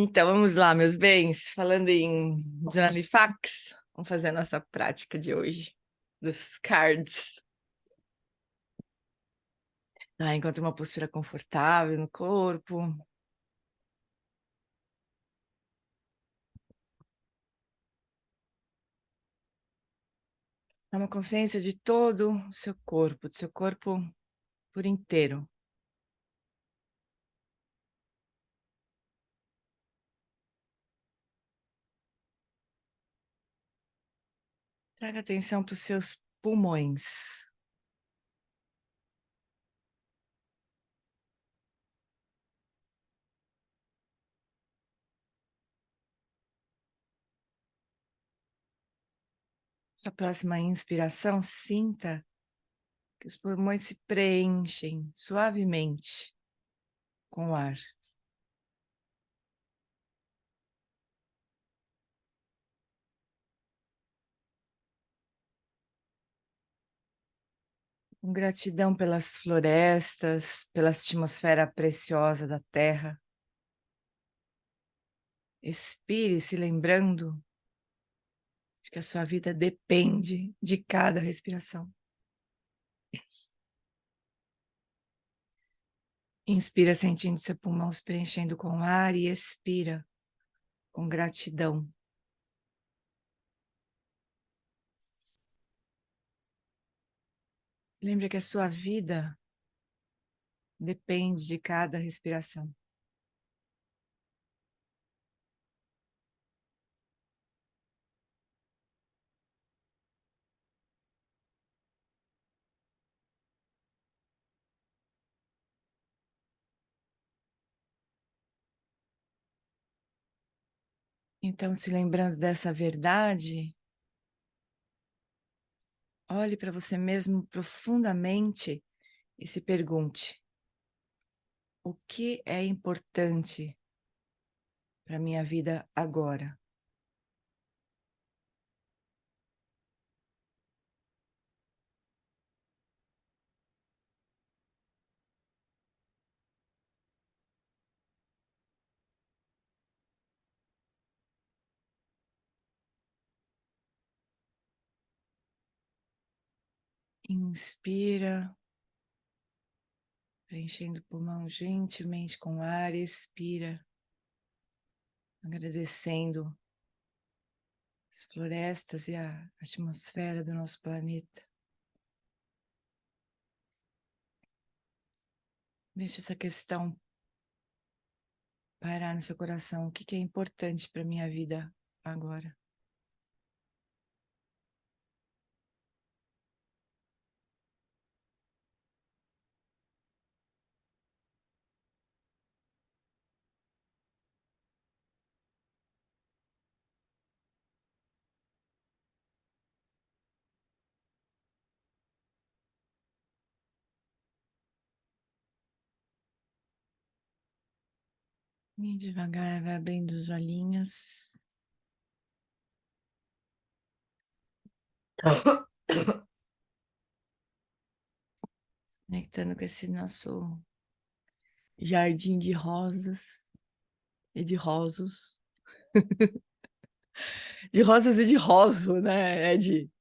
Então, vamos lá, meus bens. Falando em Journalifax, vamos fazer a nossa prática de hoje, dos cards. Encontre uma postura confortável no corpo. Toma consciência de todo o seu corpo, do seu corpo por inteiro. Traga atenção para os seus pulmões. Sua próxima inspiração, sinta que os pulmões se preenchem suavemente com o ar. Com gratidão pelas florestas, pela atmosfera preciosa da Terra. Expire se lembrando de que a sua vida depende de cada respiração. Inspira sentindo seu pulmão se preenchendo com ar e expira com gratidão. Lembre que a sua vida depende de cada respiração. Então, se lembrando dessa verdade, olhe para você mesmo profundamente e se pergunte: o que é importante para a minha vida agora? Inspira, preenchendo o pulmão gentilmente com ar, expira, agradecendo as florestas e a atmosfera do nosso planeta. Deixa essa questão parar no seu coração. O que é importante para a minha vida agora? E devagar vai abrindo os olhinhos. Conectando com esse nosso jardim de rosas e de rosos. De rosas e de roso, né, Ed?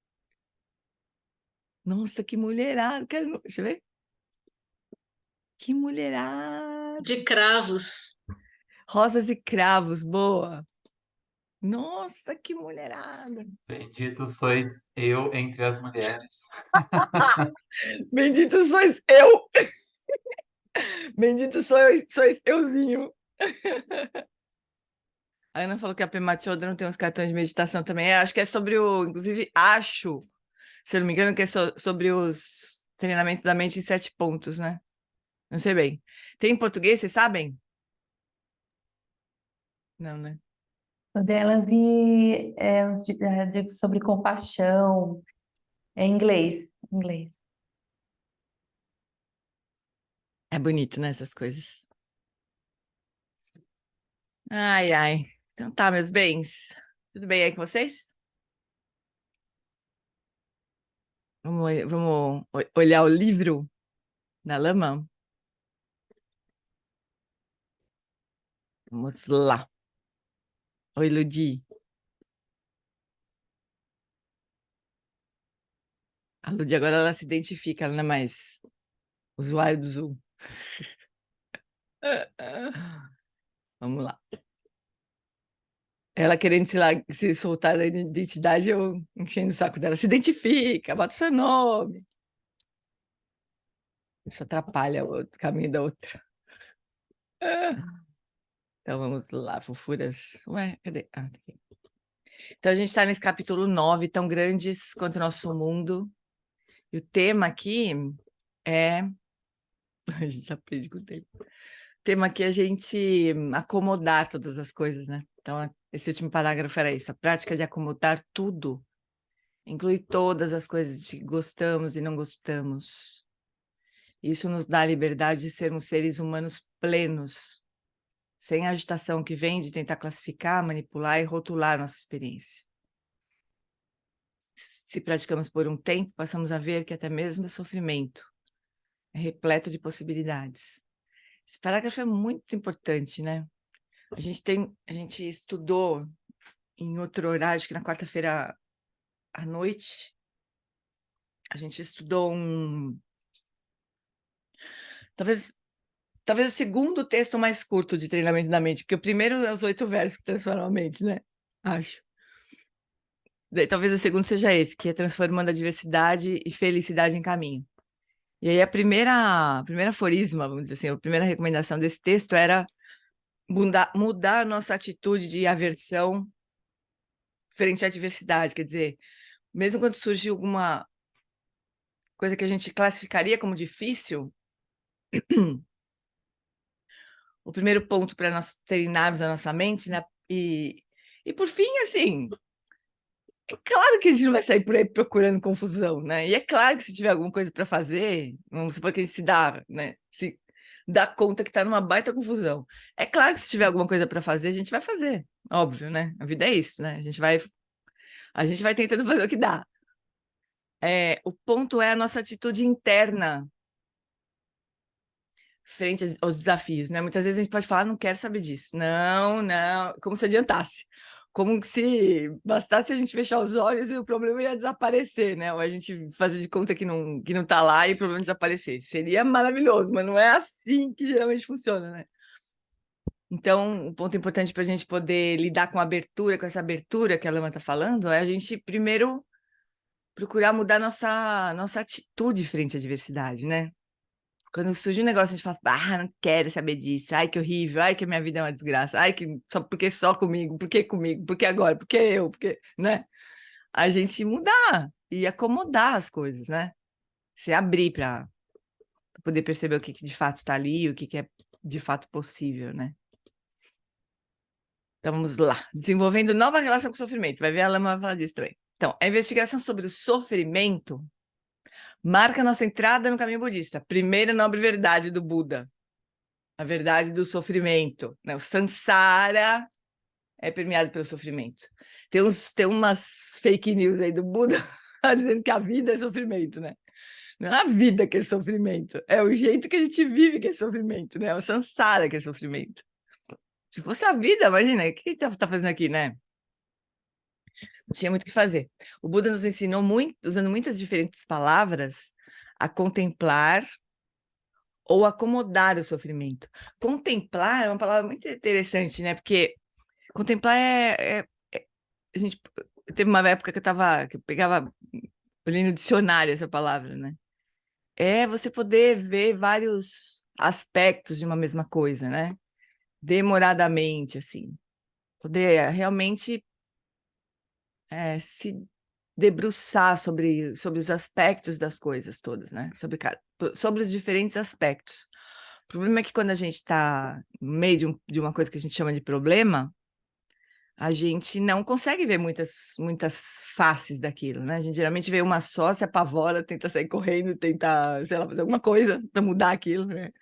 Nossa, que mulherada. Deixa eu ver. Que mulherada. De cravos. Rosas e cravos, boa. Nossa, que mulherada. Bendito sois eu entre as mulheres. Bendito sois eu. Bendito sois euzinho. A Ana falou que a Pema Chodron tem uns cartões de meditação também. Acho que é sobre o... Inclusive, acho, se eu não me engano, que é sobre os treinamentos da mente em 7 pontos, né? Não sei bem. Tem em português, vocês sabem? Não, né? O dela vi sobre compaixão. É em inglês. Inglês. É bonito, né, essas coisas. Ai, ai. Então tá, meus bens. Tudo bem aí com vocês? Vamos olhar o livro na lama? Vamos lá. Oi, Ludi. A Ludi agora ela se identifica, ela não é mais usuário do Zoom. Vamos lá. Ela querendo se soltar da identidade, eu enchendo o saco dela. Se identifica, bota o seu nome. Isso atrapalha o caminho da outra. Então vamos lá, fofuras. Ué, cadê? Ah, tá aqui. Então a gente está nesse capítulo 9, tão grandes quanto o nosso mundo. E o tema aqui é. A gente aprende com o tempo. O tema aqui é a gente acomodar todas as coisas, né? Então, esse último parágrafo era isso: a prática de acomodar tudo inclui todas as coisas que gostamos e não gostamos. Isso nos dá a liberdade de sermos seres humanos plenos, sem a agitação que vem de tentar classificar, manipular e rotular nossa experiência. Se praticamos por um tempo, passamos a ver que até mesmo o sofrimento é repleto de possibilidades. Esse parágrafo é muito importante, né? A gente estudou em outro horário, acho que na quarta-feira à noite, a gente estudou talvez o segundo texto mais curto de treinamento da mente, porque o primeiro é os 8 versos que transformam a mente, né? Acho. Daí, talvez o segundo seja esse, que é transformando a diversidade e felicidade em caminho. E aí a primeira aforisma, vamos dizer assim, a primeira recomendação desse texto era mudar a nossa atitude de aversão frente à diversidade, quer dizer, mesmo quando surge alguma coisa que a gente classificaria como difícil, o primeiro ponto para nós treinarmos a nossa mente, né? E por fim, assim, é claro que a gente não vai sair por aí procurando confusão, né? E é claro que se tiver alguma coisa para fazer, vamos supor que a gente se dá, né? Se dá conta que está numa baita confusão. É claro que se tiver alguma coisa para fazer, a gente vai fazer, óbvio, né? A vida é isso, né? A gente vai tentando fazer o que dá. O ponto é a nossa atitude interna frente aos desafios, né? Muitas vezes a gente pode falar, não quero saber disso. Não, não, como se adiantasse. Como se bastasse a gente fechar os olhos e o problema ia desaparecer, né? Ou a gente fazer de conta que não tá lá e o problema desaparecer. Seria maravilhoso, mas não é assim que geralmente funciona, né? Então, um ponto importante para a gente poder lidar com a abertura, com essa abertura que a Lama está falando, é a gente primeiro procurar mudar nossa atitude frente à diversidade, né? Quando surge um negócio, a gente fala, não quero saber disso, ai, que horrível, ai, que a minha vida é uma desgraça, ai, que só comigo, por que comigo, por que agora, por que eu, por que, né? A gente mudar e acomodar as coisas, né? Se abrir para poder perceber o que de fato está ali, o que é de fato possível, né? Então vamos lá, desenvolvendo nova relação com o sofrimento, vai ver a Lama vai falar disso também. Então, a investigação sobre o sofrimento marca nossa entrada no caminho budista, primeira nobre verdade do Buda. A verdade do sofrimento, né? O samsara é permeado pelo sofrimento. Tem umas fake news aí do Buda dizendo que a vida é sofrimento, né? Não é a vida que é sofrimento, é o jeito que a gente vive que é sofrimento, né? É o samsara que é sofrimento. Se fosse a vida, imagina, o que a gente tá fazendo aqui, né? Não tinha muito o que fazer. O Buda nos ensinou muito, usando muitas diferentes palavras, a contemplar ou acomodar o sofrimento. Contemplar é uma palavra muito interessante, né? Porque contemplar a gente teve uma época que eu pegava ali no dicionário essa palavra, né? É você poder ver vários aspectos de uma mesma coisa, né? Demoradamente, assim. Poder realmente se debruçar sobre os aspectos das coisas todas, né? Sobre os diferentes aspectos. O problema é que quando a gente está no meio de uma coisa que a gente chama de problema, a gente não consegue ver muitas faces daquilo, né? A gente geralmente vê uma só, se apavora, tenta sair correndo, tenta, sei lá, fazer alguma coisa para mudar aquilo, né?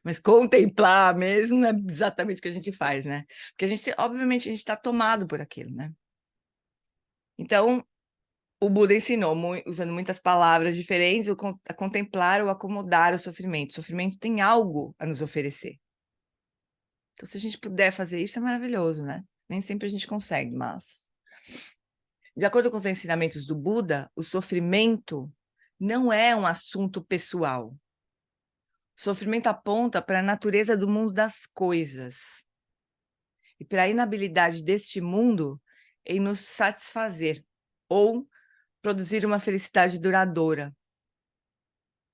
Mas contemplar mesmo não é exatamente o que a gente faz, né? Porque obviamente, a gente está tomado por aquilo, né? Então, o Buda ensinou, usando muitas palavras diferentes, a contemplar ou acomodar o sofrimento. O sofrimento tem algo a nos oferecer. Então, se a gente puder fazer isso, é maravilhoso, né? Nem sempre a gente consegue, mas... De acordo com os ensinamentos do Buda, o sofrimento não é um assunto pessoal. O sofrimento aponta para a natureza do mundo das coisas e para a inabilidade deste mundo em nos satisfazer ou produzir uma felicidade duradoura.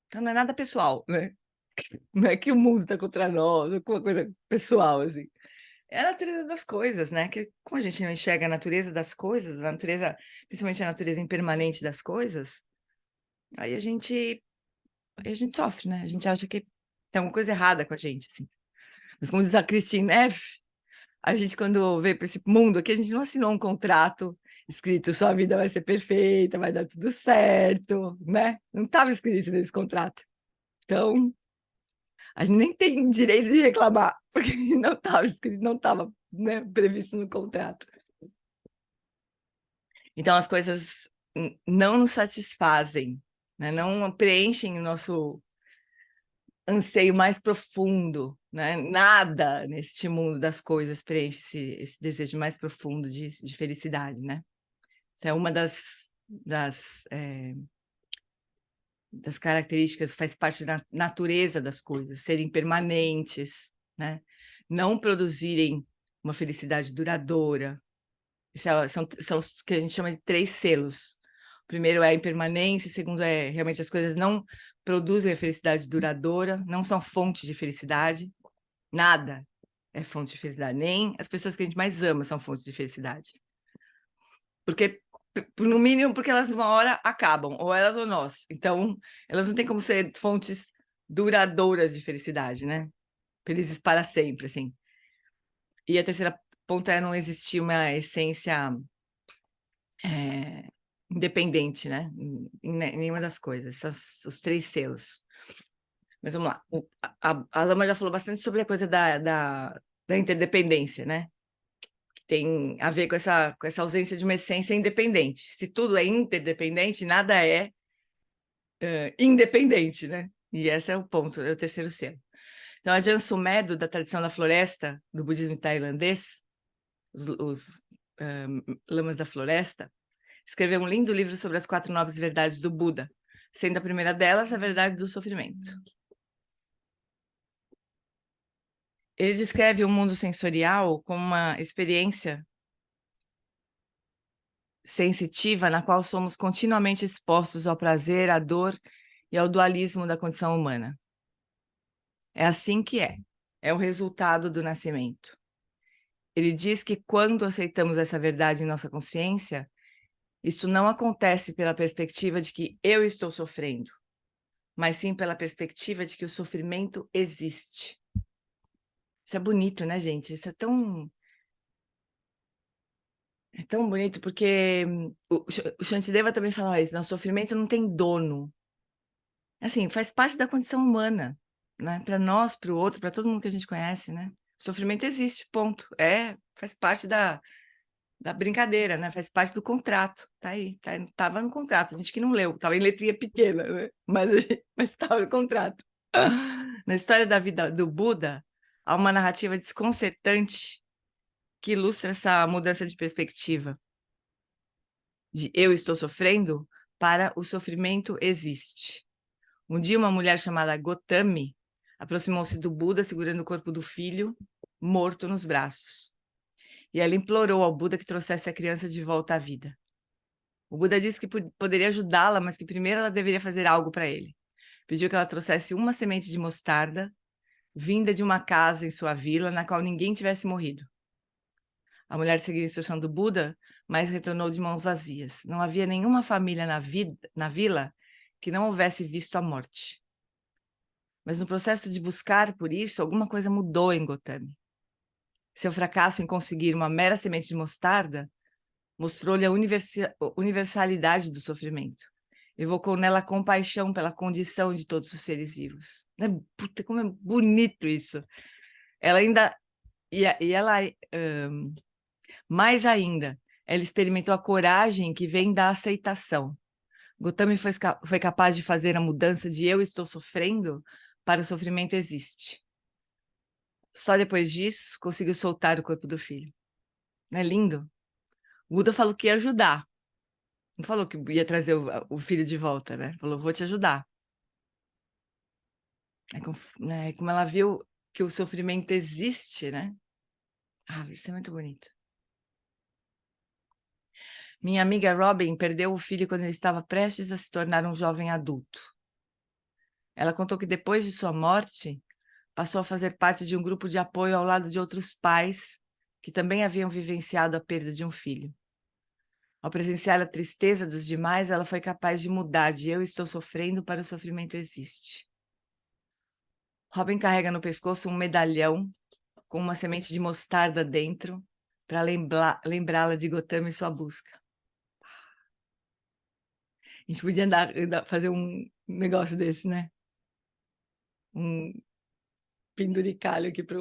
Então não é nada pessoal, né? Não é que o mundo está contra nós, ou alguma coisa pessoal, assim. É a natureza das coisas, né? Que como a gente não enxerga a natureza das coisas, a natureza, principalmente a natureza impermanente das coisas, aí a gente sofre, né? A gente acha que tem alguma coisa errada com a gente, assim. Mas como diz a Christine Neff, a gente quando veio para esse mundo aqui, a gente não assinou um contrato escrito sua vida vai ser perfeita, vai dar tudo certo, né? Não estava escrito nesse contrato. Então, a gente nem tem direito de reclamar, porque não estava escrito, não estava, né, previsto no contrato. Então, as coisas não nos satisfazem, né? Não preenchem o nosso anseio mais profundo, né? Nada neste mundo das coisas preenche esse desejo mais profundo de felicidade, né? Isso é uma das características, faz parte da natureza das coisas, serem permanentes, né? Não produzirem uma felicidade duradoura. São os que a gente chama de 3 selos. O primeiro é a impermanência, o segundo é realmente as coisas não produzem a felicidade duradoura, não são fonte de felicidade, nada é fonte de felicidade, nem as pessoas que a gente mais ama são fontes de felicidade. Porque, no mínimo, porque elas uma hora acabam, ou elas ou nós. Então, elas não têm como ser fontes duradouras de felicidade, né? Felizes para sempre, assim. E a terceira ponto é não existir uma essência independente, né? Em nenhuma das coisas, os 3 selos. Mas vamos lá. A Lama já falou bastante sobre a coisa da interdependência, né? Que tem a ver com essa ausência de uma essência independente. Se tudo é interdependente, nada é independente, né? E esse é o ponto, é o terceiro selo. Então, a Ajahn Sumedho, da tradição da floresta, do budismo tailandês, os lamas da floresta, escreveu um lindo livro sobre as 4 nobres verdades do Buda, sendo a primeira delas a verdade do sofrimento. Ele descreve o mundo sensorial como uma experiência sensitiva na qual somos continuamente expostos ao prazer, à dor e ao dualismo da condição humana. É assim que é o resultado do nascimento. Ele diz que quando aceitamos essa verdade em nossa consciência, isso não acontece pela perspectiva de que eu estou sofrendo, mas sim pela perspectiva de que o sofrimento existe. Isso é bonito, né, gente? Isso é tão bonito, porque o Shantideva também fala isso, né? O sofrimento não tem dono. Assim, faz parte da condição humana, né? Para nós, para o outro, para todo mundo que a gente conhece, né? O sofrimento existe, ponto. Faz parte da brincadeira, né? Faz parte do contrato. Tá aí, tava no contrato. A gente que não leu, tava em letrinha pequena, né? Mas estava no contrato. Na história da vida do Buda, há uma narrativa desconcertante que ilustra essa mudança de perspectiva. De eu estou sofrendo para o sofrimento existe. Um dia, uma mulher chamada Gotami aproximou-se do Buda segurando o corpo do filho, morto nos braços. E ela implorou ao Buda que trouxesse a criança de volta à vida. O Buda disse que poderia ajudá-la, mas que primeiro ela deveria fazer algo para ele. Pediu que ela trouxesse uma semente de mostarda, vinda de uma casa em sua vila, na qual ninguém tivesse morrido. A mulher seguiu a instrução do Buda, mas retornou de mãos vazias. Não havia nenhuma família na vila que não houvesse visto a morte. Mas no processo de buscar por isso, alguma coisa mudou em Gotami. Seu fracasso em conseguir uma mera semente de mostarda mostrou-lhe a universalidade do sofrimento. Evocou nela compaixão pela condição de todos os seres vivos. Puta, como é bonito isso! Ela ainda... mais ainda, ela experimentou a coragem que vem da aceitação. Gotami foi capaz de fazer a mudança de eu estou sofrendo para o sofrimento existe. Só depois disso, conseguiu soltar o corpo do filho. Não é lindo? O Buda falou que ia ajudar. Não falou que ia trazer o filho de volta, né? Falou, vou te ajudar. Né, como ela viu que o sofrimento existe, né? Ah, isso é muito bonito. Minha amiga Robin perdeu o filho quando ele estava prestes a se tornar um jovem adulto. Ela contou que depois de sua morte, passou a fazer parte de um grupo de apoio ao lado de outros pais que também haviam vivenciado a perda de um filho. Ao presenciar a tristeza dos demais, ela foi capaz de mudar de eu estou sofrendo para o sofrimento existe. Robin carrega no pescoço um medalhão com uma semente de mostarda dentro para lembrá-la de Gotama e sua busca. A gente podia fazer um negócio desse, né? Um penduricalho aqui para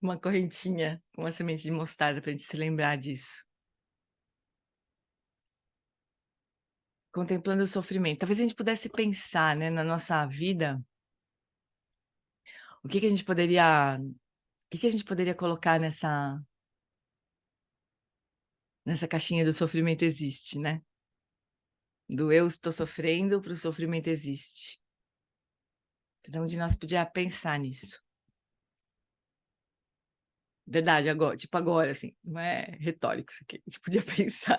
uma correntinha com uma semente de mostarda para a gente se lembrar disso. Contemplando o sofrimento. Talvez a gente pudesse pensar, né, na nossa vida, o que a gente poderia colocar nessa caixinha do sofrimento existe, né? Do eu estou sofrendo para o sofrimento existe. Cada um de nós podia pensar nisso. Verdade, agora, tipo agora, assim, não é retórico isso aqui. A gente podia pensar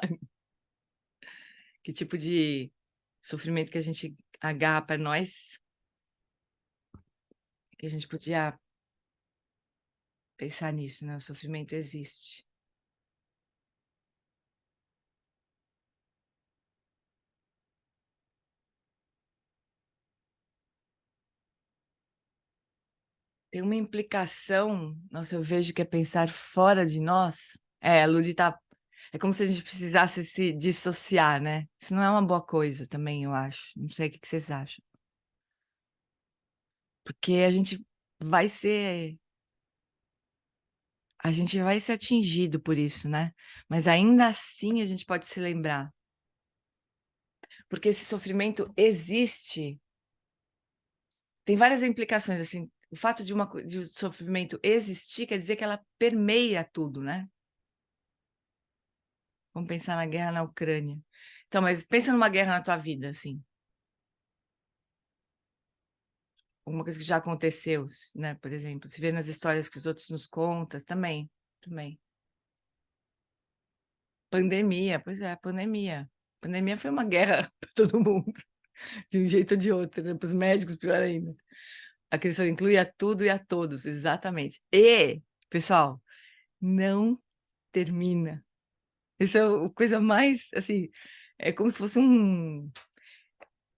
que tipo de sofrimento que a gente agarra para nós, que a gente podia pensar nisso, né? O sofrimento existe. Tem uma implicação, nossa, eu vejo que é pensar fora de nós. A Ludi tá. É como se a gente precisasse se dissociar, né? Isso não é uma boa coisa também, eu acho. Não sei o que vocês acham. Porque a gente vai ser. A gente vai ser atingido por isso, né? Mas ainda assim a gente pode se lembrar. Porque esse sofrimento existe. Tem várias implicações, assim. O fato de um sofrimento existir quer dizer que ela permeia tudo, né? Vamos pensar na guerra na Ucrânia. Então, mas pensa numa guerra na tua vida, assim. Alguma coisa que já aconteceu, né? Por exemplo, se vê nas histórias que os outros nos contam, também. Pandemia, pois é, pandemia. Pandemia foi uma guerra para todo mundo, de um jeito ou de outro, né? Para os médicos, pior ainda. A questão inclui a tudo e a todos, exatamente. E, pessoal, não termina. Isso é a coisa mais, assim, é como se fosse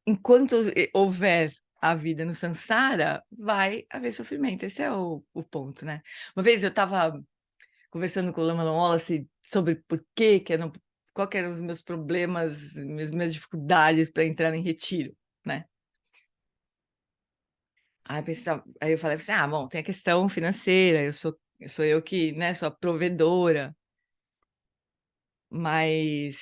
enquanto houver a vida no Sansara, vai haver sofrimento. Esse é o ponto, né? Uma vez eu estava conversando com o Lama Wallace sobre qual que eram os meus problemas, minhas dificuldades para entrar em retiro, né? Aí eu falei assim, bom, tem a questão financeira, sou eu que, né, sou a provedora, mas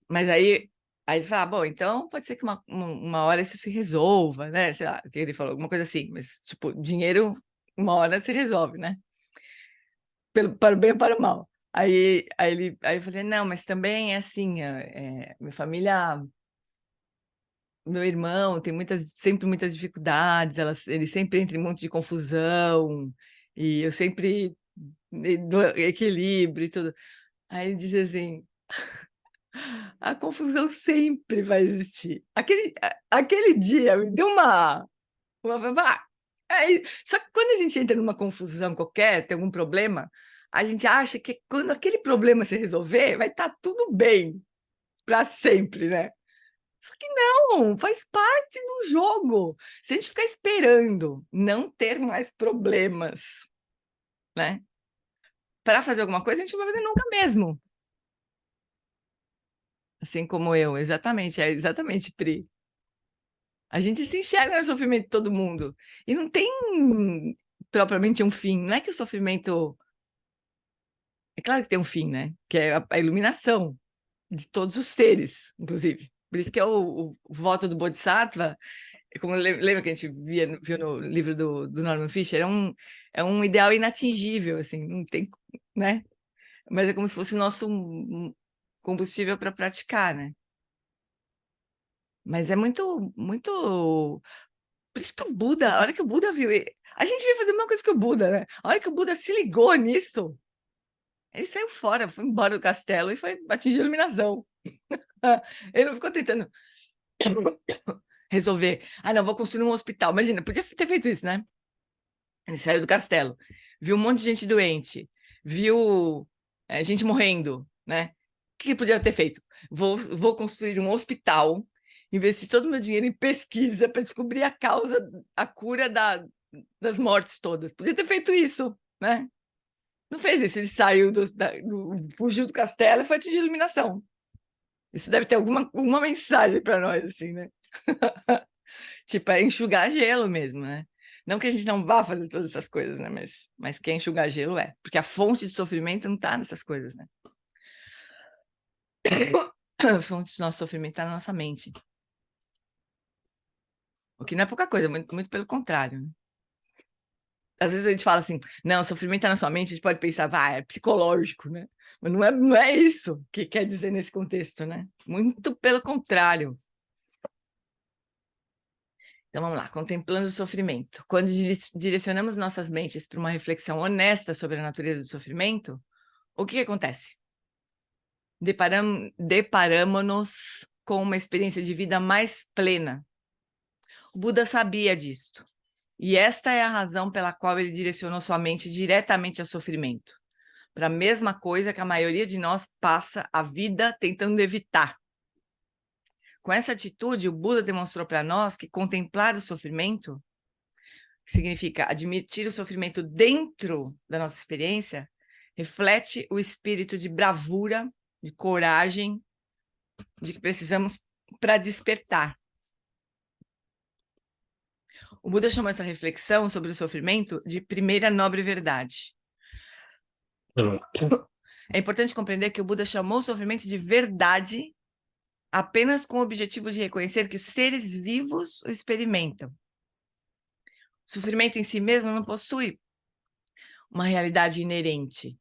aí ele fala, bom, então pode ser que uma hora isso se resolva, né? Sei lá, o que ele falou, alguma coisa assim, mas tipo, dinheiro uma hora se resolve, né? Para o bem ou para o mal. Aí eu falei, não, mas também é assim, minha família, meu irmão tem sempre muitas dificuldades, ele sempre entra em um monte de confusão, e eu sempre dou equilíbrio e tudo. Aí ele diz assim, a confusão sempre vai existir. Aquele dia me deu uma só que quando a gente entra numa confusão qualquer, tem algum problema, a gente acha que quando aquele problema se resolver, vai estar tudo bem para sempre, né? Só que não, faz parte do jogo. Se a gente ficar esperando não ter mais problemas, né? Para fazer alguma coisa, a gente não vai fazer nunca mesmo. Assim como eu, exatamente, é exatamente, Pri. A gente se enxerga no sofrimento de todo mundo. E não tem propriamente um fim. Não é que o sofrimento. É claro que tem um fim, né? Que é a iluminação de todos os seres, inclusive. Por isso que é o voto do Bodhisattva, como lembra que a gente viu no livro do Norman Fisher, é um ideal inatingível, assim, não tem, né? Mas é como se fosse o nosso combustível para praticar, né? Mas é muito, muito. Por isso que o Buda, a hora que o Buda viu. A gente veio fazer a mesma coisa que o Buda, né? A hora que o Buda se ligou nisso, ele saiu fora, foi embora do castelo e foi atingir a iluminação. Ele não ficou tentando resolver. Ah, não, vou construir um hospital. Imagina, podia ter feito isso, né? Ele saiu do castelo, viu um monte de gente doente, viu gente morrendo, né? O que podia ter feito? Vou construir um hospital, investir todo o meu dinheiro em pesquisa para descobrir a causa, a cura das mortes todas. Podia ter feito isso, né? Não fez isso, ele saiu fugiu do castelo e foi atingir a iluminação. Isso deve ter alguma mensagem para nós, assim, né? Tipo, é enxugar gelo mesmo, né? Não que a gente não vá fazer todas essas coisas, né? Mas que é enxugar gelo é. Porque a fonte de sofrimento não está nessas coisas, né? A fonte do nosso sofrimento está na nossa mente. O que não é pouca coisa, muito, muito pelo contrário, né? Às vezes a gente fala assim, não, o sofrimento está na sua mente, a gente pode pensar, é psicológico, né? Mas não é isso que quer dizer nesse contexto, né? Muito pelo contrário. Então vamos lá, contemplando o sofrimento. Quando direcionamos nossas mentes para uma reflexão honesta sobre a natureza do sofrimento, o que acontece? Deparamos-nos com uma experiência de vida mais plena. O Buda sabia disto. E esta é a razão pela qual ele direcionou sua mente diretamente ao sofrimento, para a mesma coisa que a maioria de nós passa a vida tentando evitar. Com essa atitude, o Buda demonstrou para nós que contemplar o sofrimento, que significa admitir o sofrimento dentro da nossa experiência, reflete o espírito de bravura, de coragem, de que precisamos para despertar. O Buda chamou essa reflexão sobre o sofrimento de primeira nobre verdade. É importante compreender que o Buda chamou o sofrimento de verdade apenas com o objetivo de reconhecer que os seres vivos o experimentam. O sofrimento em si mesmo não possui uma realidade inerente.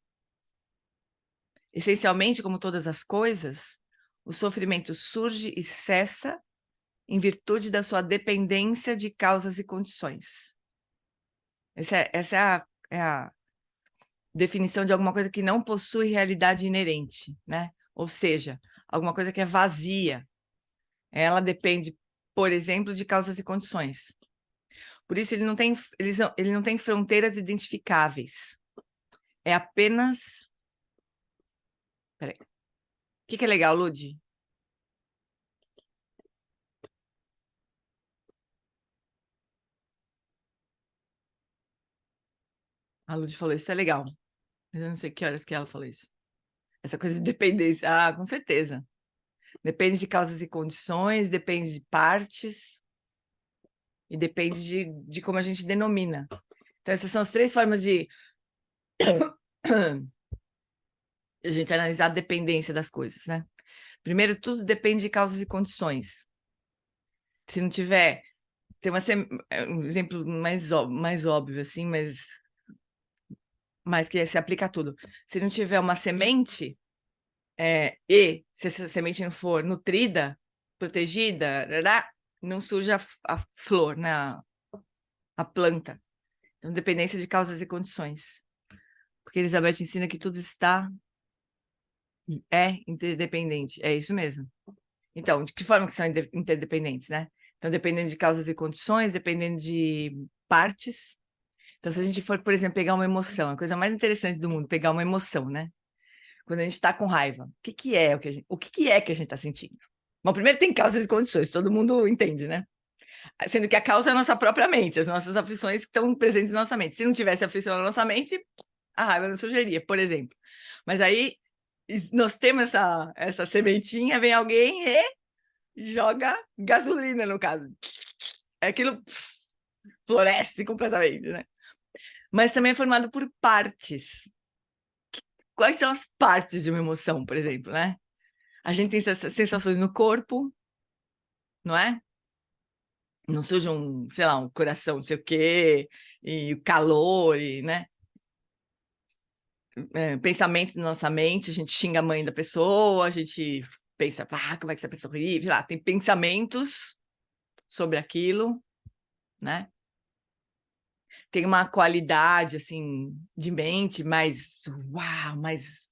Essencialmente, como todas as coisas, o sofrimento surge e cessa em virtude da sua dependência de causas e condições. Essa é a definição de alguma coisa que não possui realidade inerente, né? Ou seja, alguma coisa que é vazia. Ela depende, por exemplo, de causas e condições. Por isso, ele não tem fronteiras identificáveis. É apenas... Peraí. O que é legal, Lud? A Lud falou, isso é legal. Mas eu não sei que horas que ela falou isso. Essa coisa de dependência. Ah, com certeza. Depende de causas e condições, depende de partes e depende de como a gente denomina. Então, essas são as três formas de a gente analisar a dependência das coisas, né? Primeiro, tudo depende de causas e condições. Se não tiver... Tem um exemplo mais óbvio, assim, mas que se aplica a tudo. Se não tiver uma semente, e se essa semente não for nutrida, protegida, não surge a flor, né? A planta. Então, dependência de causas e condições. Porque Elizabeth ensina que tudo é interdependente. É isso mesmo. Então, de que forma que são interdependentes, né? Então, dependendo de causas e condições, dependendo de partes. Então, se a gente for, por exemplo, pegar uma emoção, a coisa mais interessante do mundo, pegar uma emoção, né? Quando a gente está com raiva, o que é que a gente está sentindo? Bom, primeiro tem causas e condições, todo mundo entende, né? Sendo que a causa é a nossa própria mente, as nossas aflições que estão presentes na nossa mente. Se não tivesse aflição na nossa mente, a raiva não surgiria, por exemplo. Mas aí nós temos essa sementinha, vem alguém e joga gasolina, no caso. Aquilo floresce completamente, né? Mas também é formado por partes. Quais são as partes de uma emoção, por exemplo, né? A gente tem sensações no corpo, não é? Não surge sei lá, um coração, não sei o quê, e o calor, né? pensamentos na nossa mente, a gente xinga a mãe da pessoa, a gente pensa, como é que essa pessoa ri, sei lá, tem pensamentos sobre aquilo, né? Tem uma qualidade, assim, de mente mais, mais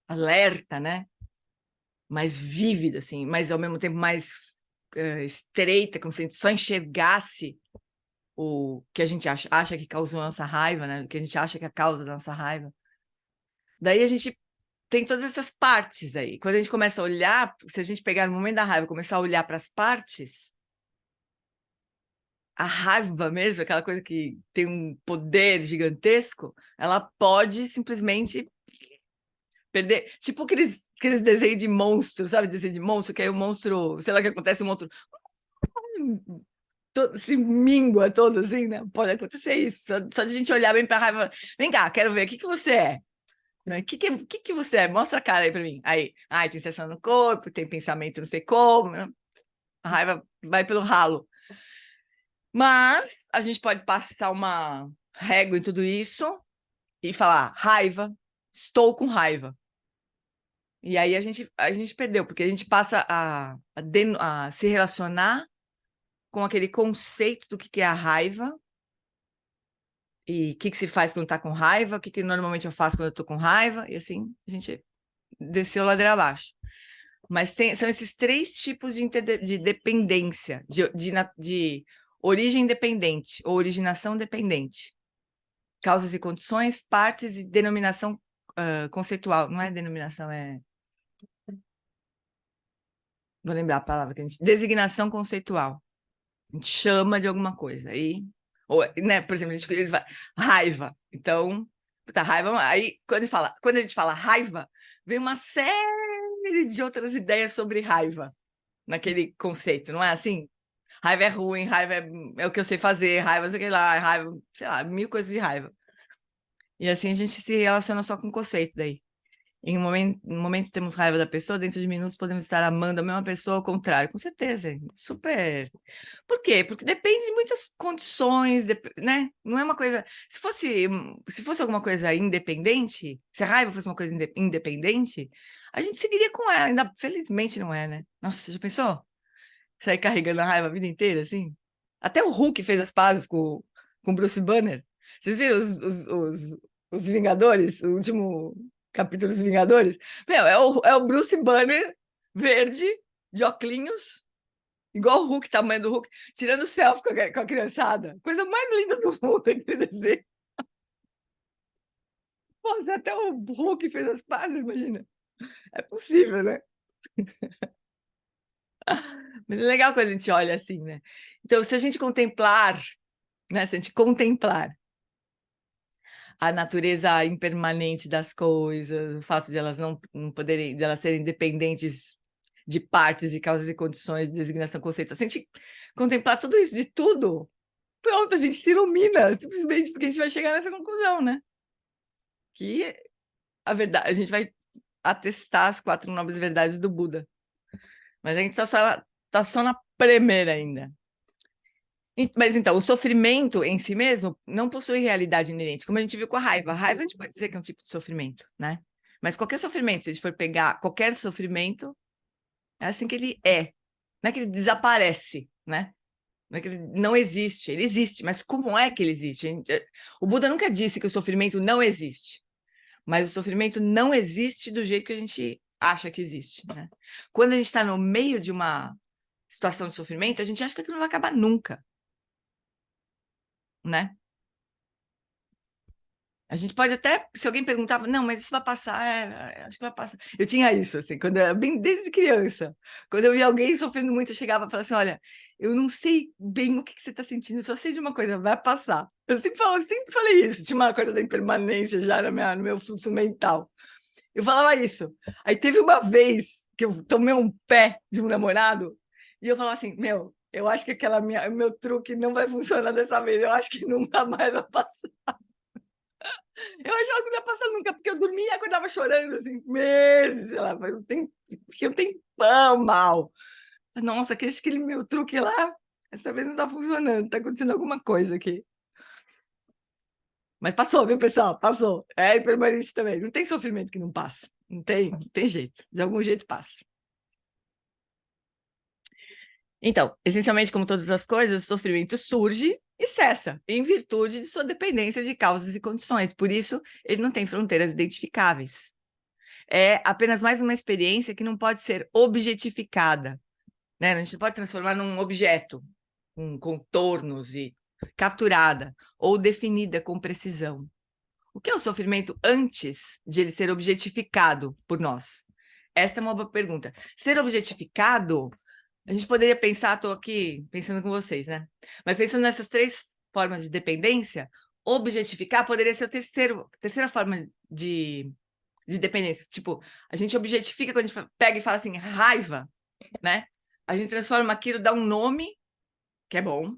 alerta, né? Mais vívida, assim, mas ao mesmo tempo mais estreita, como se a gente só enxergasse o que a gente acha que causou a nossa raiva, né? O que a gente acha que é a causa da nossa raiva. Daí a gente tem todas essas partes aí. Quando a gente começa a olhar, se a gente pegar no momento da raiva, começar a olhar para as partes, a raiva mesmo, aquela coisa que tem um poder gigantesco, ela pode simplesmente perder. Tipo aqueles desenhos de monstro, sabe? Desenho de monstro, que aí o monstro, sei lá o que acontece, o monstro se mingua todo assim, né? Pode acontecer isso. Só de a gente olhar bem para a raiva. Vem cá, quero ver, o que que você é? Né? O que você é? Mostra a cara aí para mim. Aí, tem sensação no corpo, tem pensamento não sei como, né? A raiva vai pelo ralo. Mas a gente pode passar uma régua em tudo isso e falar, raiva, estou com raiva. E aí a gente perdeu, porque a gente passa a se relacionar com aquele conceito do que é a raiva e o que se faz quando está com raiva, o que normalmente eu faço quando eu estou com raiva, e assim a gente desceu ladeira abaixo. Mas são esses 3 tipos de dependência, de origem dependente ou originação dependente. Causas e condições, partes e denominação conceitual. Não é denominação, vou lembrar a palavra que a gente... Designação conceitual. A gente chama de alguma coisa. Aí, ou, né, por exemplo, ele vai, raiva. Então, raiva. Aí, quando a gente fala raiva, vem uma série de outras ideias sobre raiva naquele conceito, não é assim? Raiva é ruim, raiva é o que eu sei fazer, raiva sei lá, raiva, sei lá, 1000 coisas de raiva. E assim a gente se relaciona só com o conceito daí. Em um momento temos raiva da pessoa, dentro de minutos podemos estar amando a mesma pessoa, ao contrário, com certeza, super. Por quê? Porque depende de muitas condições, né? Não é uma coisa. Se fosse alguma coisa independente, se a raiva fosse uma coisa independente, a gente seguiria com ela. Ainda felizmente não é, né? Nossa, você já pensou? Sair carregando a raiva a vida inteira, assim? Até o Hulk fez as pazes com Bruce Banner. Vocês viram os Vingadores? O último capítulo dos Vingadores? Meu, é o Bruce Banner verde, de óculos, igual o Hulk, tamanho do Hulk, tirando selfie com a criançada. Coisa mais linda do mundo, aquele desenho. Pô, até o Hulk fez as pazes, imagina. É possível, né? Mas é legal quando a gente olha assim, né? Então, se a gente contemplar, né? Se a gente contemplar a natureza impermanente das coisas, o fato de elas não poderem, de elas serem dependentes de partes, de causas e condições, de designação, conceito. Se a gente contemplar tudo isso, de tudo, pronto, a gente se ilumina, simplesmente porque a gente vai chegar nessa conclusão, né? Que a verdade, a gente vai atestar as 4 nobres verdades do Buda. Mas a gente tá só na primeira ainda. Mas então, o sofrimento em si mesmo não possui realidade inerente, como a gente viu com a raiva. A raiva a gente pode dizer que é um tipo de sofrimento, né? Mas qualquer sofrimento, se a gente for pegar qualquer sofrimento, é assim que ele é. Não é que ele desaparece, né? Não é que ele não existe, ele existe, mas como é que ele existe? O Buda nunca disse que o sofrimento não existe, mas o sofrimento não existe do jeito que a gente acha que existe, né? Quando a gente está no meio de uma situação de sofrimento, a gente acha que aquilo não vai acabar nunca, né? A gente pode até, se alguém perguntava, não, mas isso vai passar, acho que vai passar. Eu tinha isso, assim, quando eu era bem desde criança. Quando eu via alguém sofrendo muito, eu chegava e falava assim, olha, eu não sei bem o que você está sentindo, eu só sei de uma coisa, vai passar. Eu sempre falei isso, tinha uma coisa da impermanência já no meu fluxo mental. Eu falava isso. Aí teve uma vez que eu tomei um pé de um namorado, e eu falava assim, meu, eu acho que o meu truque não vai funcionar dessa vez, eu acho que nunca mais vai passar. Eu achava que não ia passar nunca, porque eu dormia e acordava chorando, assim, meses, sei lá, fiquei um tempão mal. Nossa, aquele meu truque lá, essa vez não tá funcionando, tá acontecendo alguma coisa aqui. Mas passou, viu, pessoal? Passou. É impermanente também. Não tem sofrimento que não passa. Não tem jeito. De algum jeito passa. Então, essencialmente, como todas as coisas, o sofrimento surge e cessa, em virtude de sua dependência de causas e condições. Por isso, ele não tem fronteiras identificáveis. É apenas mais uma experiência que não pode ser objetificada, né? A gente não pode transformar num objeto, com contornos e capturada ou definida com precisão. O que é o sofrimento antes de ele ser objetificado por nós? Esta é uma boa pergunta. Ser objetificado, a gente poderia pensar, estou aqui pensando com vocês, né? Mas pensando nessas três formas de dependência, objetificar poderia ser a terceira forma de dependência. Tipo, a gente objetifica quando a gente pega e fala assim, raiva, né? A gente transforma aquilo, dá um nome, que é bom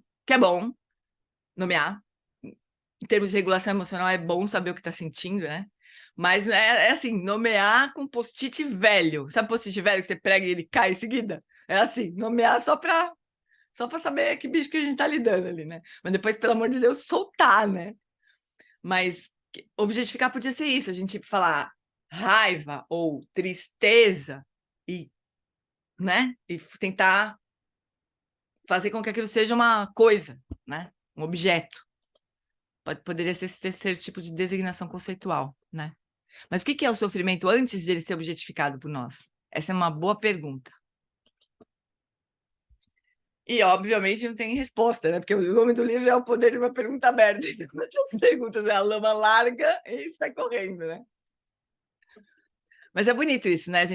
nomear. Em termos de regulação emocional, é bom saber o que está sentindo, né? Mas é assim, nomear com post-it velho. Sabe post-it velho que você prega e ele cai em seguida? É assim, nomear só para saber que bicho que a gente está lidando ali, né? Mas depois, pelo amor de Deus, soltar, né? Mas objetificar podia ser isso, a gente falar raiva ou tristeza e, né? E tentar fazer com que aquilo seja uma coisa, né? Um objeto. Poderia ser esse terceiro tipo de designação conceitual, né? Mas o que é o sofrimento antes de ele ser objetificado por nós? Essa é uma boa pergunta. E, obviamente, não tem resposta, né? Porque o nome do livro é O Poder de uma Pergunta Aberta. Essas perguntas, a lama larga e sai correndo, né? Mas é bonito isso, né? A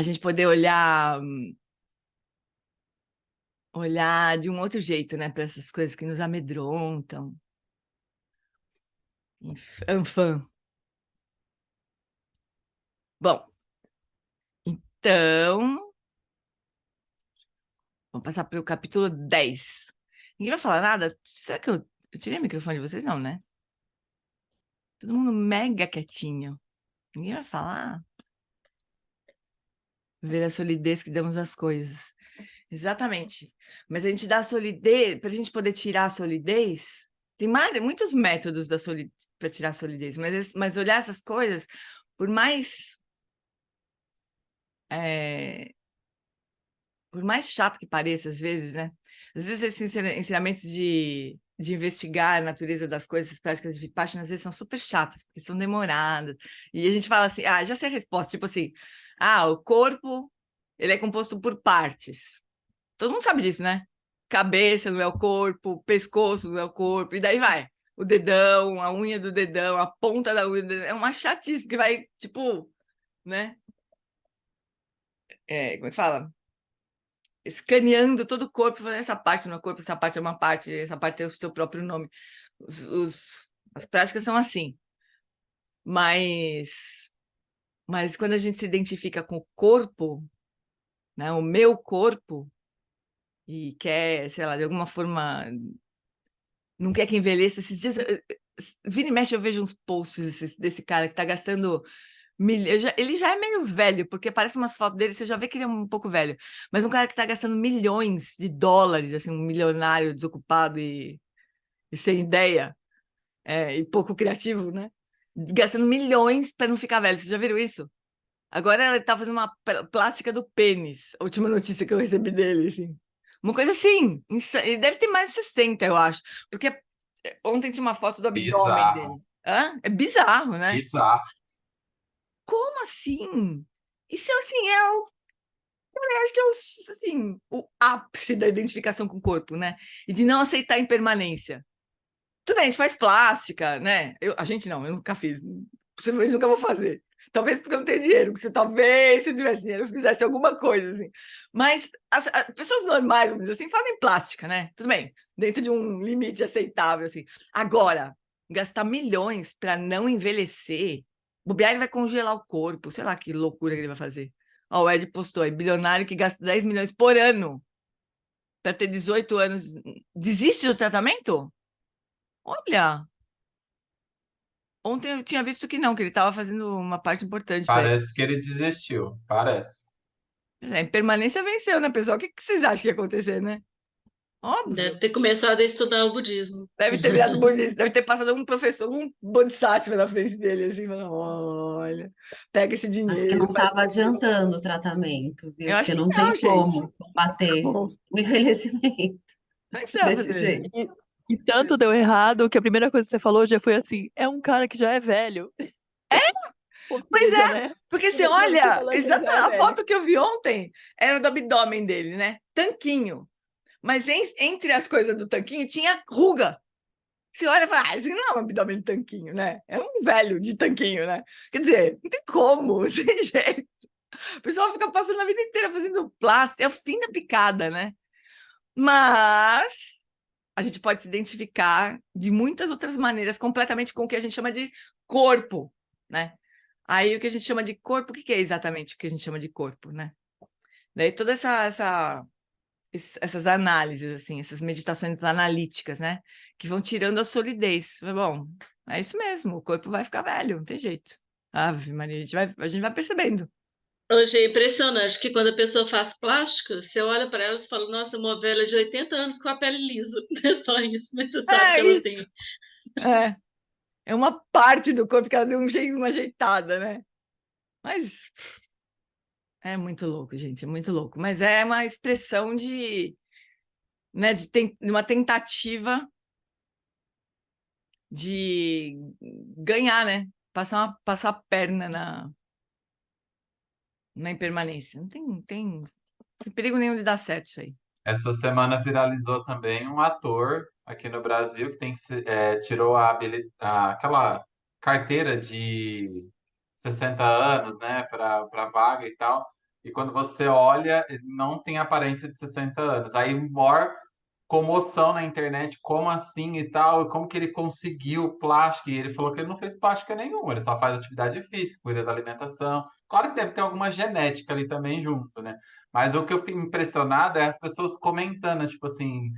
gente poder olhar de um outro jeito, né? Para essas coisas que nos amedrontam. Enfim. Bom, então, vamos passar para o capítulo 10. Ninguém vai falar nada? Será que eu tirei o microfone de vocês? Não, né? Todo mundo mega quietinho. Ninguém vai falar? Ver a solidez que damos às coisas. Exatamente. Mas a gente dá a solidez, para a gente poder tirar a solidez, tem muitos métodos para tirar a solidez, mas olhar essas coisas, por mais chato que pareça, às vezes, né? Às vezes esses ensinamentos de investigar a natureza das coisas, as práticas de Vipassana, às vezes são super chatas, porque são demoradas. E a gente fala assim, já sei a resposta, tipo assim, o corpo, ele é composto por partes. Todo mundo sabe disso, né? Cabeça não é o corpo, pescoço não é o corpo, e daí vai. O dedão, a unha do dedão, a ponta da unha do dedão. É uma chatice, porque vai, tipo, né? Como é que fala? Escaneando todo o corpo, falando essa parte não é corpo, essa parte é uma parte, essa parte tem o seu próprio nome. As práticas são assim. Mas quando a gente se identifica com o corpo, né, o meu corpo, e quer, sei lá, de alguma forma, não quer que envelheça, esses dias, vira e mexe eu vejo uns posts desse cara que está gastando ele já é meio velho, porque parece umas fotos dele, você já vê que ele é um pouco velho, mas um cara que está gastando milhões de dólares, assim, um milionário desocupado e sem ideia, e pouco criativo, né? Gastando milhões para não ficar velho. Vocês já viram isso? Agora ele tá fazendo uma plástica do pênis, a última notícia que eu recebi dele, assim. Uma coisa assim, ele deve ter mais de 60, eu acho, porque ontem tinha uma foto do abdômen dele. Bizarro. Hã? É bizarro, né? Bizarro. Como assim? Isso, assim, acho que é assim, o ápice da identificação com o corpo, né? E de não aceitar a impermanência. Tudo bem, a gente faz plástica, né? A gente não, eu nunca fiz. Possivelmente nunca vou fazer. Talvez porque eu não tenho dinheiro, porque talvez se eu tivesse dinheiro eu fizesse alguma coisa, assim. Mas as pessoas normais, vamos dizer assim, fazem plástica, né? Tudo bem, dentro de um limite aceitável, assim. Agora, gastar milhões para não envelhecer, bobear ele vai congelar o corpo, sei lá que loucura que ele vai fazer. Ó, o Ed postou aí, bilionário que gasta 10 milhões por ano para ter 18 anos. Desiste do tratamento? Olha, ontem eu tinha visto que não, que ele estava fazendo uma parte importante para ele. Parece que ele desistiu. Parece. A impermanência venceu, né, pessoal? O que vocês acham que ia acontecer, né? Óbvio. Deve ter começado a estudar o budismo. Deve ter virado budista, deve ter passado um professor, um bodhisattva na frente dele, assim, falando, olha, pega esse Acho que dinheiro, não faz estava isso. adiantando o tratamento, Eu viu? acho Porque que não não, tem gente. como combater Como o envelhecimento é que você vai desse fazer? jeito. E tanto deu errado que a primeira coisa que você falou já foi assim: é um cara que já é velho. Ou Pois seja, é, né? porque você Começou você olha, falando que ele exata já é a velho. foto que eu vi ontem era do abdômen dele, né? Tanquinho. Mas entre as coisas do tanquinho tinha ruga. Você olha e fala, ah, isso não é um abdômen de tanquinho, né? É um velho de tanquinho, né? Quer dizer, não tem como, não tem jeito. O pessoal fica passando a vida inteira fazendo plástico, é o fim da picada, né? Mas a gente pode se identificar de muitas outras maneiras, completamente com o que a gente chama de corpo, né? Aí o que a gente chama de corpo, o que é exatamente o que a gente chama de corpo, né? Daí toda essas análises, assim, essas meditações analíticas, né? Que vão tirando a solidez. Bom, é isso mesmo, o corpo vai ficar velho, não tem jeito. Ave Maria, a gente vai percebendo. Hoje é impressionante que quando a pessoa faz plástica, você olha para ela e fala, nossa, uma velha de 80 anos com a pele lisa. Não é só isso, mas você sabe É que ela isso. tem. É uma parte do corpo que ela deu uma ajeitada, né? Mas é muito louco, gente, é muito louco. Mas é uma expressão né, de uma tentativa de ganhar, né? Passar a perna na impermanência. Não tem perigo nenhum de dar certo isso aí. Essa semana viralizou também um ator aqui no Brasil que tirou aquela carteira de 60 anos, né, para vaga e tal. E quando você olha, ele não tem aparência de 60 anos. Aí, maior comoção na internet, como assim e tal, e como que ele conseguiu plástica. E ele falou que ele não fez plástica nenhuma, ele só faz atividade física, cuida da alimentação. Claro que deve ter alguma genética ali também junto, né? Mas o que eu fico impressionado é as pessoas comentando, tipo assim,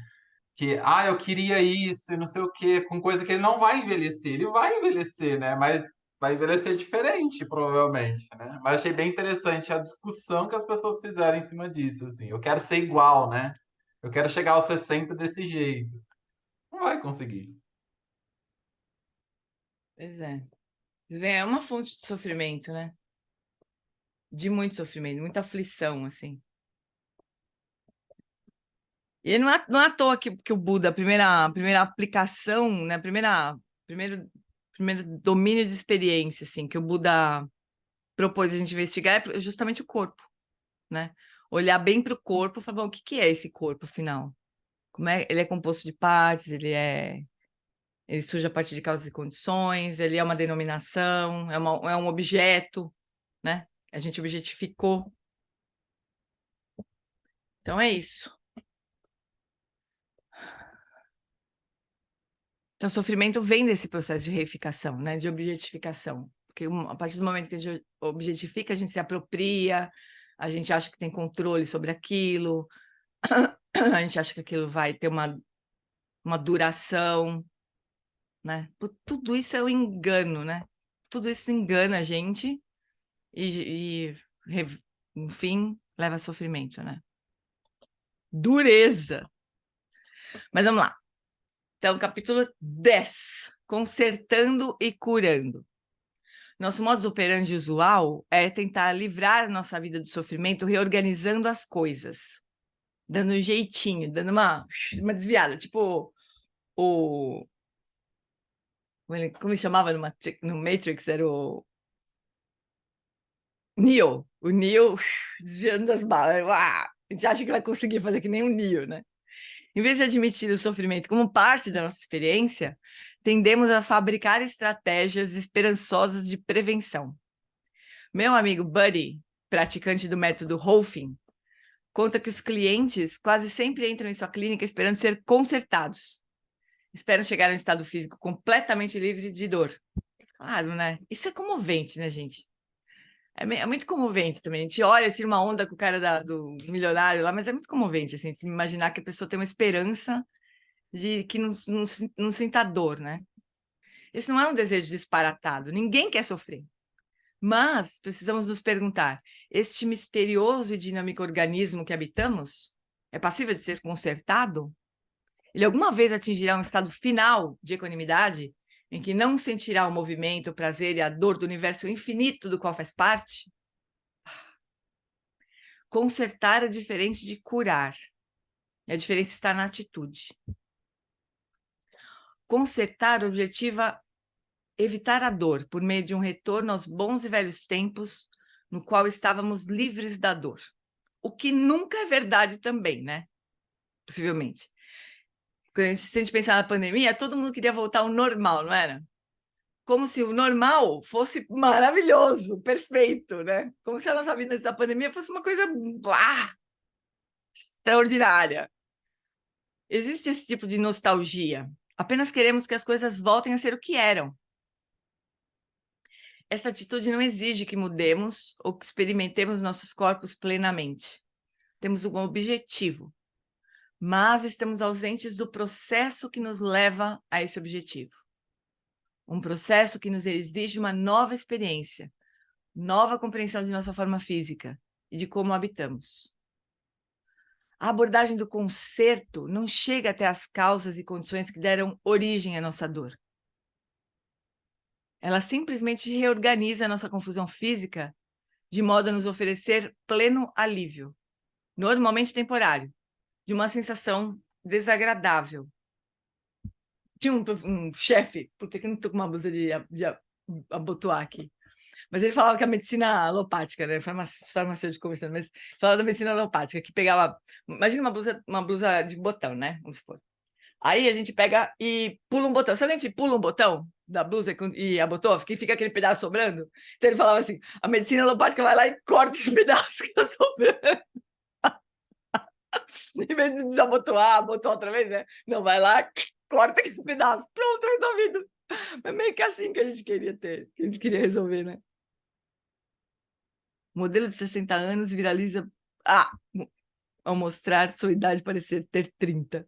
que eu queria isso e não sei o quê, com coisa que ele não vai envelhecer. Ele vai envelhecer, né? Mas vai envelhecer diferente, provavelmente, né? Mas achei bem interessante a discussão que as pessoas fizeram em cima disso, assim. Eu quero ser igual, né? Eu quero chegar aos 60 desse jeito. Não vai conseguir. Pois é. É uma fonte de sofrimento, né? De muito sofrimento, muita aflição, assim. E não é à toa que o Buda, a primeira aplicação, né? Primeiro domínio de experiência, assim, que o Buda propôs a gente investigar é justamente o corpo, né? Olhar bem para o corpo e falar, bom, o que é esse corpo, afinal? Ele é composto de partes, ele surge a partir de causas e condições, ele é uma denominação, é um objeto, né? A gente objetificou. Então é isso. Então, o sofrimento vem desse processo de reificação, né? De objetificação. Porque a partir do momento que a gente objetifica, a gente se apropria, a gente acha que tem controle sobre aquilo, a gente acha que aquilo vai ter uma duração, né? Tudo isso é um engano, né? Tudo isso engana a gente e enfim, leva a sofrimento, né? Dureza. Mas vamos lá. Então, capítulo 10. Consertando e curando. Nosso modus operandi usual é tentar livrar nossa vida do sofrimento reorganizando as coisas, dando um jeitinho, dando uma desviada, tipo o... Como ele chamava no Matrix? Era o Neo. O Neo desviando das balas. A gente acha que vai conseguir fazer que nem o Neo, né? Em vez de admitir o sofrimento como parte da nossa experiência, tendemos a fabricar estratégias esperançosas de prevenção. Meu amigo Buddy, praticante do método Rolfing, conta que os clientes quase sempre entram em sua clínica esperando ser consertados. Esperam chegar a um estado físico completamente livre de dor. Claro, né? Isso é comovente, né, gente? É muito comovente também. A gente olha, tira uma onda com o cara do milionário lá, mas é muito comovente, assim, imaginar que a pessoa tem uma esperança de que não sinta dor, né? Esse não é um desejo disparatado. Ninguém quer sofrer. Mas precisamos nos perguntar: este misterioso e dinâmico organismo que habitamos é passível de ser consertado? Ele alguma vez atingirá um estado final de equanimidade, em que não sentirá o movimento, o prazer e a dor do universo infinito do qual faz parte? Consertar é diferente de curar. E a diferença está na atitude. Consertar objetiva evitar a dor por meio de um retorno aos bons e velhos tempos no qual estávamos livres da dor. O que nunca é verdade também, né? Possivelmente. Se a gente pensar na pandemia, todo mundo queria voltar ao normal, não era? Como se o normal fosse maravilhoso, perfeito, né? Como se a nossa vida antes da pandemia fosse uma coisa extraordinária. Existe esse tipo de nostalgia. Apenas queremos que as coisas voltem a ser o que eram. Essa atitude não exige que mudemos ou que experimentemos nossos corpos plenamente. Temos um objetivo, mas estamos ausentes do processo que nos leva a esse objetivo. Um processo que nos exige uma nova experiência, nova compreensão de nossa forma física e de como habitamos. A abordagem do conserto não chega até as causas e condições que deram origem à nossa dor. Ela simplesmente reorganiza a nossa confusão física de modo a nos oferecer pleno alívio, normalmente temporário, de uma sensação desagradável. Tinha um chefe, puta que eu não tô com uma blusa de abotoar aqui, mas ele falava que a medicina alopática, né, farmacêutico conversando, mas falava da medicina alopática, que pegava, imagina uma blusa de botão, né, vamos supor. Aí a gente pega e pula um botão. Sabe a gente pula um botão da blusa e abotoa, que fica aquele pedaço sobrando? Então ele falava assim, a medicina alopática vai lá e corta esse pedaço que tá sobrando. Em vez de desabotoar, abotoar outra vez, né? Não, vai lá, corta aquele pedaço. Pronto, resolvido. É meio que assim que a gente queria ter, que a gente queria resolver, né? O modelo de 60 anos viraliza ao mostrar sua idade parecer ter 30.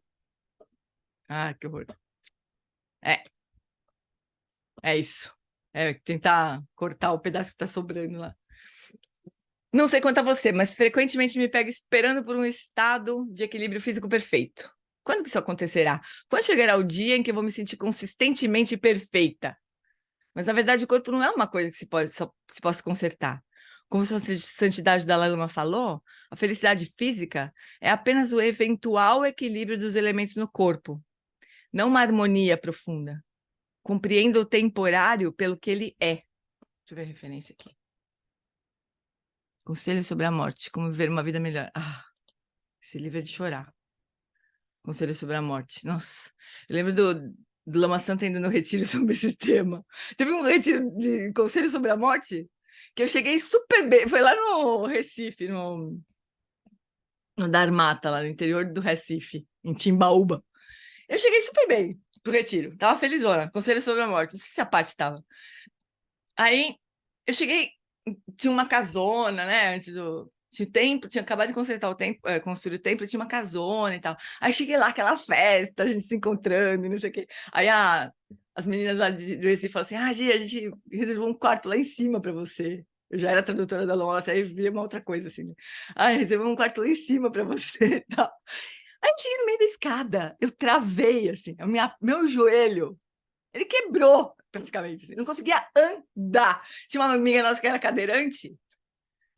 Ah, que horror. É isso. É tentar cortar o pedaço que está sobrando lá. Não sei quanto a você, mas frequentemente me pego esperando por um estado de equilíbrio físico perfeito. Quando que isso acontecerá? Quando chegará o dia em que eu vou me sentir consistentemente perfeita? Mas, na verdade, o corpo não é uma coisa que se possa consertar. Como Sua Santidade Dalai Lama falou, a felicidade física é apenas o eventual equilíbrio dos elementos no corpo, não uma harmonia profunda. Compreenda o temporário pelo que ele é. Deixa eu ver a referência aqui. Conselho sobre a morte, como viver uma vida melhor. Esse livro é de chorar. Conselho sobre a morte. Nossa, eu lembro do Lama Santa indo no retiro sobre esse tema. Teve um retiro de Conselho sobre a morte que eu cheguei super bem. Foi lá no Recife, no Dharmata, lá no interior do Recife, em Timbaúba. Eu cheguei super bem pro retiro. Tava felizona. Conselho sobre a morte. Não sei se a Paty tava. Aí, eu cheguei, tinha uma casona, né, antes do... Tinha acabado de consertar o templo, construir o templo, tinha uma casona e tal. Aí cheguei lá, aquela festa, a gente se encontrando e não sei o quê. Aí as meninas lá do Recife falaram assim, Gi, a gente reservou um quarto lá em cima para você. Eu já era tradutora da Nossa, aí via uma outra coisa assim. Reservou um quarto lá em cima para você e tal. Aí eu cheguei no meio da escada, eu travei, assim, meu joelho, ele quebrou, praticamente. Assim. Não conseguia andar. Tinha uma amiga nossa que era cadeirante.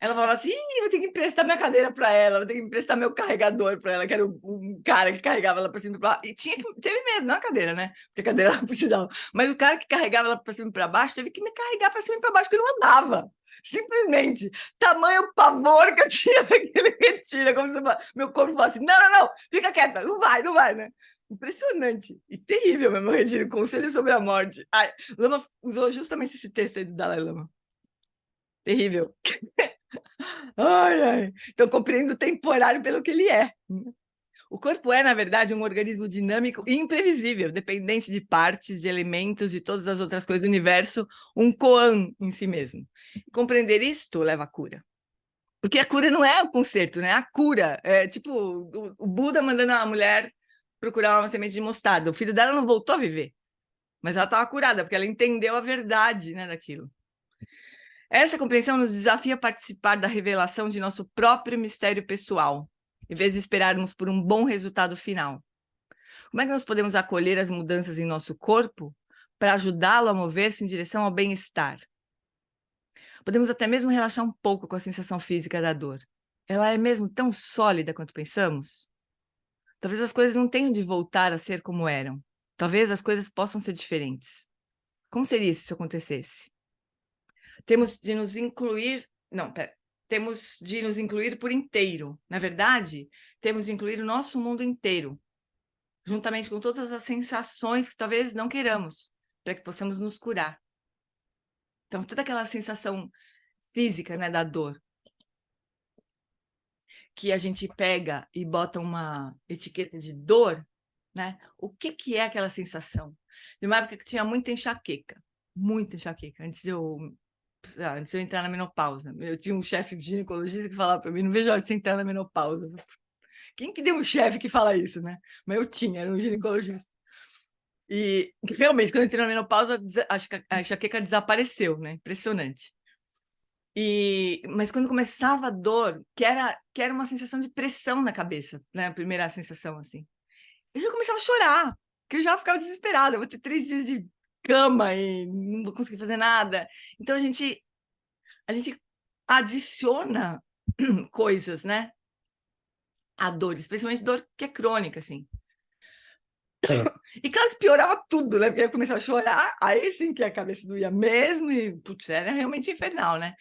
Ela falava assim, vou ter que emprestar minha cadeira para ela, vou ter que emprestar meu carregador para ela, que era um cara que carregava ela para cima e para baixo. E teve medo, não a cadeira, né? Porque a cadeira ela precisava. Mas o cara que carregava ela para cima e para baixo teve que me carregar para cima e para baixo, porque eu não andava. Simplesmente. Tamanho pavor que eu tinha naquele retiro. Como se meu corpo falasse, não, fica quieta, não vai, né? Impressionante e terrível mesmo o retiro, Conselho sobre a Morte. Lama usou justamente esse texto aí do Dalai Lama. Terrível. Então, compreendo o temporário pelo que ele é. O corpo é, na verdade, um organismo dinâmico e imprevisível, dependente de partes, de elementos, de todas as outras coisas do universo, um koan em si mesmo. Compreender isto leva à cura. Porque a cura não é o conserto, né? A cura é tipo o Buda mandando a mulher procurar uma semente de mostarda. O filho dela não voltou a viver, mas ela estava curada, porque ela entendeu a verdade, né, daquilo. Essa compreensão nos desafia a participar da revelação de nosso próprio mistério pessoal, em vez de esperarmos por um bom resultado final. Como é que nós podemos acolher as mudanças em nosso corpo para ajudá-lo a mover-se em direção ao bem-estar? Podemos até mesmo relaxar um pouco com a sensação física da dor. Ela é mesmo tão sólida quanto pensamos? Talvez as coisas não tenham de voltar a ser como eram. Talvez as coisas possam ser diferentes. Como seria se isso acontecesse? Temos de nos incluir... Não, pera. Temos de nos incluir por inteiro. Na verdade, temos de incluir o nosso mundo inteiro, juntamente com todas as sensações que talvez não queiramos, para que possamos nos curar. Então, toda aquela sensação física, né, da dor, que a gente pega e bota uma etiqueta de dor, né? O que é aquela sensação? De uma época que tinha muita enxaqueca, antes de eu entrar na menopausa. Eu tinha um chefe ginecologista que falava para mim, não vejo a hora de você entrar na menopausa. Quem que deu um chefe que fala isso, né? Mas eu tinha, era um ginecologista. E realmente, quando eu entrei na menopausa, acho que a enxaqueca desapareceu, né? Impressionante. Mas quando começava a dor, que era uma sensação de pressão na cabeça, né? A primeira sensação, assim. Eu já começava a chorar, porque eu já ficava desesperada. Eu vou ter 3 dias de cama e não vou conseguir fazer nada. Então, a gente adiciona coisas, né? A dor, especialmente dor que é crônica, assim. E claro que piorava tudo, né? Porque eu começava a chorar, aí sim que a cabeça doía mesmo, e putz, era realmente infernal, né?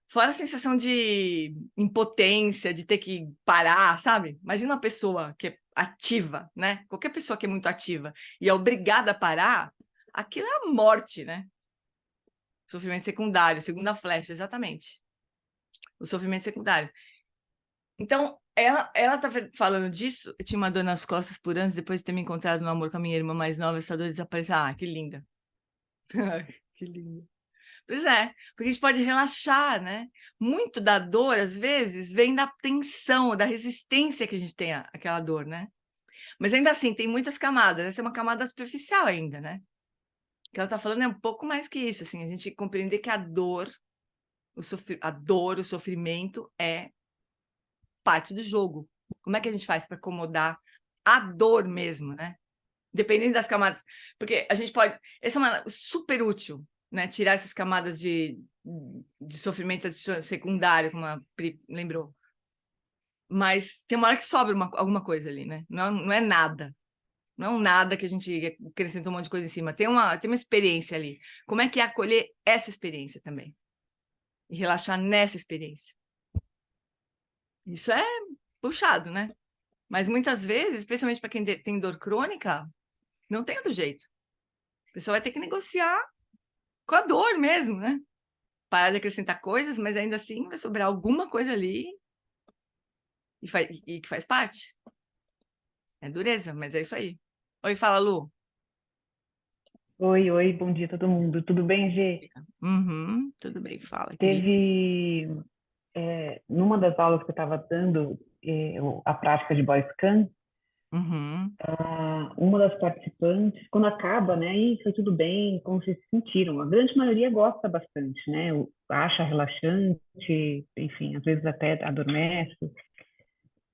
Fora a sensação de impotência, de ter que parar, sabe? Imagina uma pessoa que é ativa, né? Qualquer pessoa que é muito ativa e é obrigada a parar, aquilo é a morte, né? Sofrimento secundário, segunda flecha, exatamente. O sofrimento secundário. Então, ela tá falando disso. Eu tinha uma dor nas costas por anos, depois de ter me encontrado no amor com a minha irmã mais nova, essa dor desapareceu. Ah, que linda. Que linda. Pois é, porque a gente pode relaxar, né? Muito da dor, às vezes, vem da tensão, da resistência que a gente tem àquela dor, né? Mas ainda assim, tem muitas camadas. Essa é uma camada superficial ainda, né? O que ela tá falando é um pouco mais que isso, assim, a gente compreender que a dor, o sofrimento é parte do jogo. Como é que a gente faz para acomodar a dor mesmo, né? Dependendo das camadas. Porque a gente pode... Essa é uma super útil, né? Tirar essas camadas de sofrimento secundário, como a Pri lembrou. Mas tem uma hora que sobra alguma coisa ali, né? Não é nada. Não é um nada que a gente acrescenta um monte de coisa em cima. Tem uma experiência ali. Como é que é acolher essa experiência também? E relaxar nessa experiência. Isso é puxado, né? Mas muitas vezes, especialmente para quem tem dor crônica, não tem outro jeito. A pessoa vai ter que negociar com a dor mesmo, né? Parar de acrescentar coisas, mas ainda assim vai sobrar alguma coisa ali e que faz parte. É dureza, mas é isso aí. Oi, fala, Lu. Oi, bom dia todo mundo. Tudo bem, Gê? Uhum, tudo bem, fala, querida. Teve, numa das aulas que eu estava dando, a prática de Boy Scan, Uhum, uma das participantes, quando acaba, né, e foi tudo bem, como vocês se sentiram? A grande maioria gosta bastante, né? Acha relaxante, enfim, às vezes até adormece.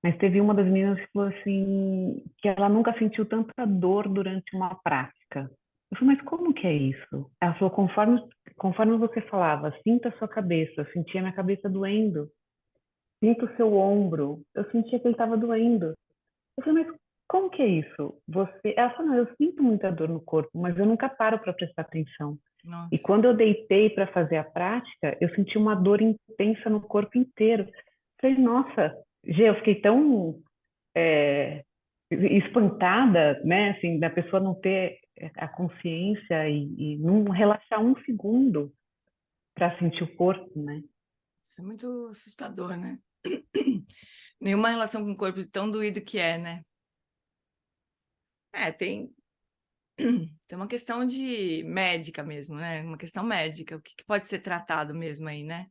Mas teve uma das meninas que falou assim, que ela nunca sentiu tanta dor durante uma prática. Eu falei, mas como que é isso? Ela falou, conforme você falava, sinta a sua cabeça, eu sentia minha cabeça doendo. Sinta o seu ombro, eu sentia que ele estava doendo. Eu falei, mas como que é isso? Ela falou, não, eu sinto muita dor no corpo, mas eu nunca paro para prestar atenção. E nossa. quando eu deitei para fazer a prática, eu senti uma dor intensa no corpo inteiro. Eu falei, nossa, Gê, eu fiquei tão espantada, né, assim, da pessoa não ter a consciência e não relaxar um segundo para sentir o corpo, né? Isso é muito assustador, né? Nenhuma relação com o corpo tão doído que é, né? Tem uma questão de médica mesmo, né? Uma questão médica, o que pode ser tratado mesmo aí, né?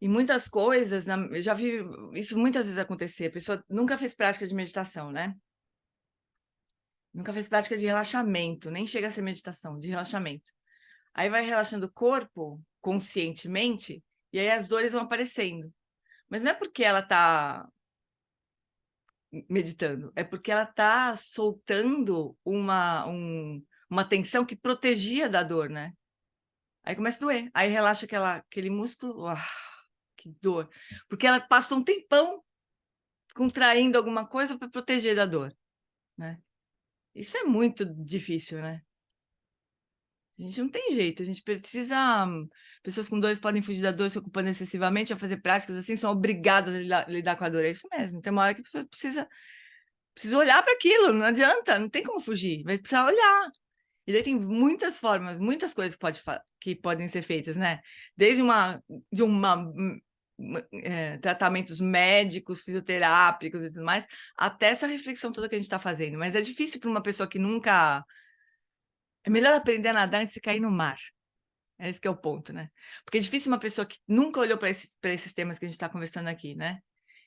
E muitas coisas, eu já vi isso muitas vezes acontecer, a pessoa nunca fez prática de meditação, né? Nunca fez prática de relaxamento, nem chega a ser meditação, de relaxamento. Aí vai relaxando o corpo conscientemente, e aí as dores vão aparecendo. Mas não é porque ela está meditando, é porque ela está soltando uma tensão que protegia da dor, né? Aí começa a doer, aí relaxa aquele músculo, que dor, porque ela passou um tempão contraindo alguma coisa para proteger da dor, né? Isso é muito difícil, né? A gente não tem jeito, a gente precisa. Pessoas com dores podem fugir da dor se ocupando excessivamente a fazer práticas assim, são obrigadas a lidar com a dor. É isso mesmo. Tem uma hora que a pessoa precisa olhar para aquilo, não adianta, não tem como fugir, vai precisar olhar. E daí tem muitas formas, muitas coisas que podem ser feitas, né? Desde tratamentos médicos, fisioterápicos e tudo mais, até essa reflexão toda que a gente está fazendo. Mas é difícil para uma pessoa que nunca. É melhor aprender a nadar antes de cair no mar. Esse que é o ponto, né? Porque é difícil uma pessoa que nunca olhou para esses temas que a gente está conversando aqui, né?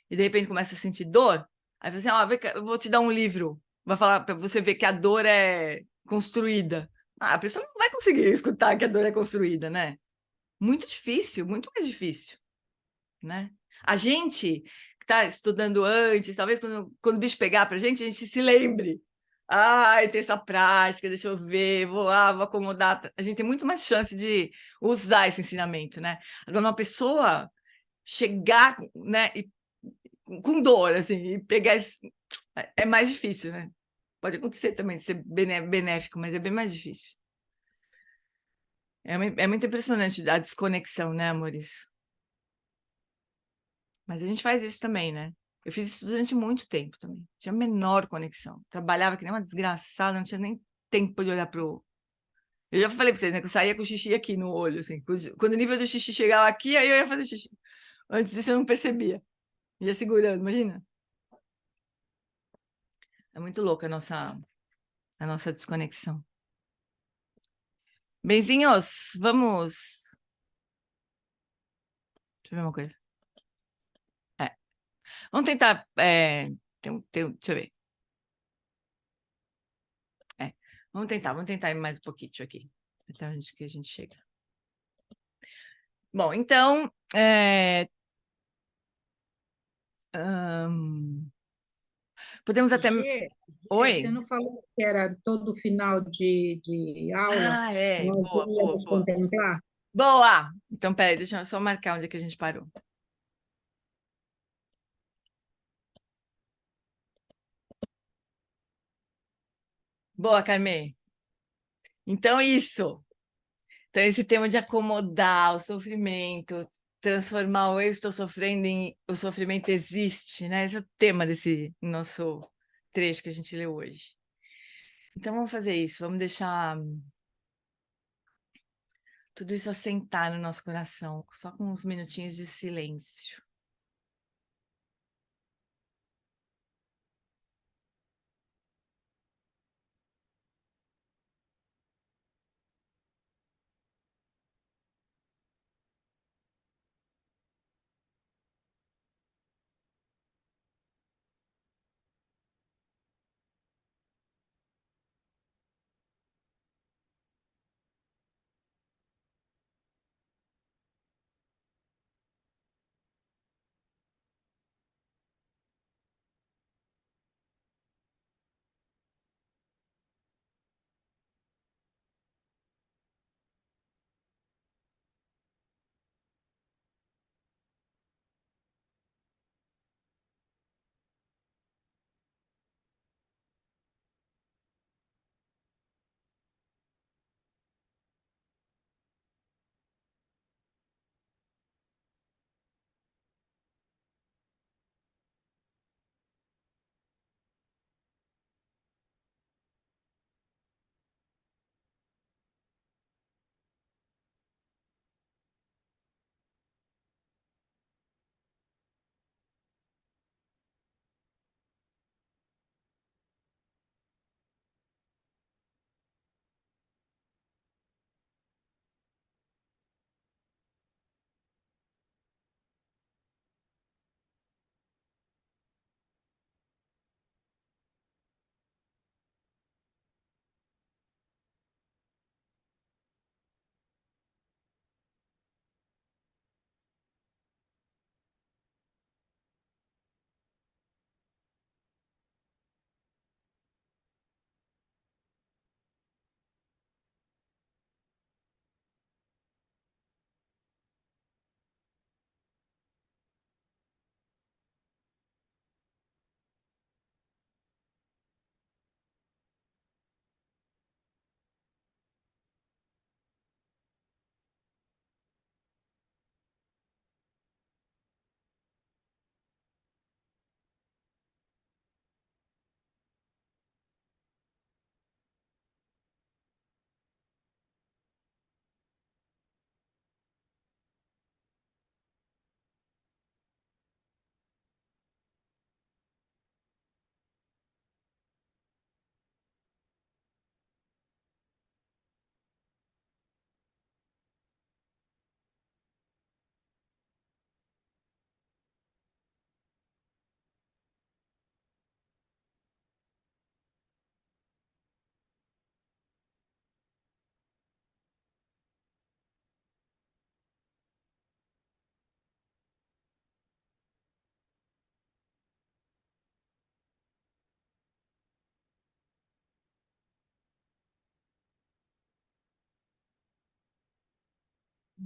E de repente começa a sentir dor, aí fala assim, vem cá, eu vou te dar um livro, vai falar para você ver que a dor é construída. A pessoa não vai conseguir escutar que a dor é construída, né? Muito difícil, muito mais difícil, né? A gente que está estudando antes, talvez quando o bicho pegar para a gente se lembre. Tem essa prática, deixa eu ver, vou acomodar. A gente tem muito mais chance de usar esse ensinamento, né? Agora, uma pessoa chegar, né, e com dor, assim, e pegar é mais difícil, né? Pode acontecer também de ser benéfico, mas é bem mais difícil. É muito impressionante a desconexão, né, amores? Mas a gente faz isso também, né? Eu fiz isso durante muito tempo também. Tinha a menor conexão. Trabalhava que nem uma desgraçada, não tinha nem tempo de olhar pro. Eu já falei pra vocês, né? Que eu saía com o xixi aqui no olho, assim. Quando o nível do xixi chegava aqui, aí eu ia fazer xixi. Antes disso eu não percebia. Ia segurando, imagina. É muito louca a nossa desconexão. Benzinhos, vamos. Deixa eu ver uma coisa. Vamos tentar. Deixa eu ver. Vamos tentar ir mais um pouquinho aqui. Até onde que a gente chega. Bom, então. Podemos até. Gê, você Oi? não falou que era todo final de aula, nós Boa, boa, íamos boa. contemplar? Boa! Então, peraí, deixa eu só marcar onde é que a gente parou. Boa, Carmen. Então, isso. Então, esse tema de acomodar o sofrimento, transformar o eu estou sofrendo em o sofrimento existe, né? Esse é o tema desse nosso trecho que a gente leu hoje. Então, vamos fazer isso, vamos deixar tudo isso assentar no nosso coração, só com uns minutinhos de silêncio.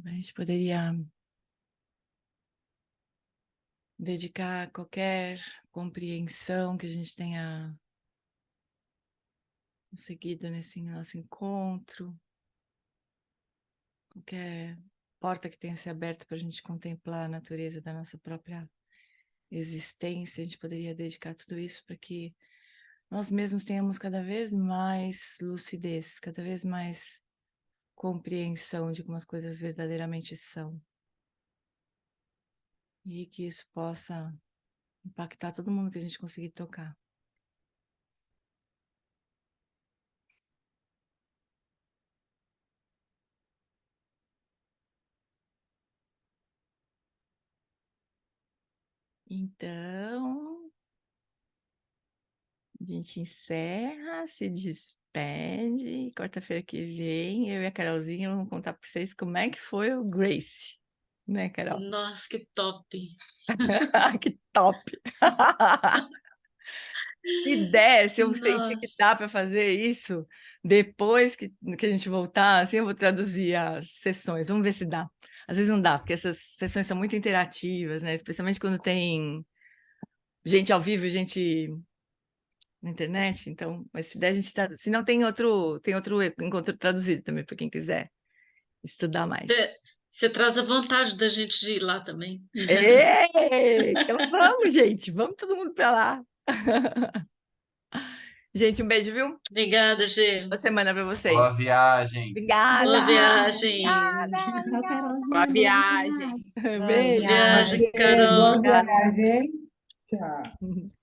A gente poderia dedicar qualquer compreensão que a gente tenha conseguido nesse nosso encontro, qualquer porta que tenha se aberto para a gente contemplar a natureza da nossa própria existência, a gente poderia dedicar tudo isso para que nós mesmos tenhamos cada vez mais lucidez, cada vez mais compreensão de como as coisas verdadeiramente são. E que isso possa impactar todo mundo que a gente conseguir tocar. Então, a gente encerra, se despede. Quarta-feira que vem, eu e a Carolzinha vamos contar para vocês como é que foi o Grace. Né, Carol? Nossa, que top! Que top! Se der, se eu sentir que Nossa. dá para fazer isso, depois que a gente voltar, assim, eu vou traduzir as sessões. Vamos ver se dá. Às vezes não dá, porque essas sessões são muito interativas, né? Especialmente quando tem gente ao vivo, gente na internet. Então, mas se der, a gente traduz. Se não, tem outro encontro traduzido também, para quem quiser estudar mais. Você traz a vontade da gente de ir lá também. Então vamos, gente. Vamos todo mundo para lá. Gente, um beijo, viu? Obrigada, Gê. Boa semana para vocês. Boa viagem. Obrigada. Boa viagem. Tchau, Carolzinha. Boa viagem. Boa Beijo. Boa viagem, Boa Carol. viagem. Tchau.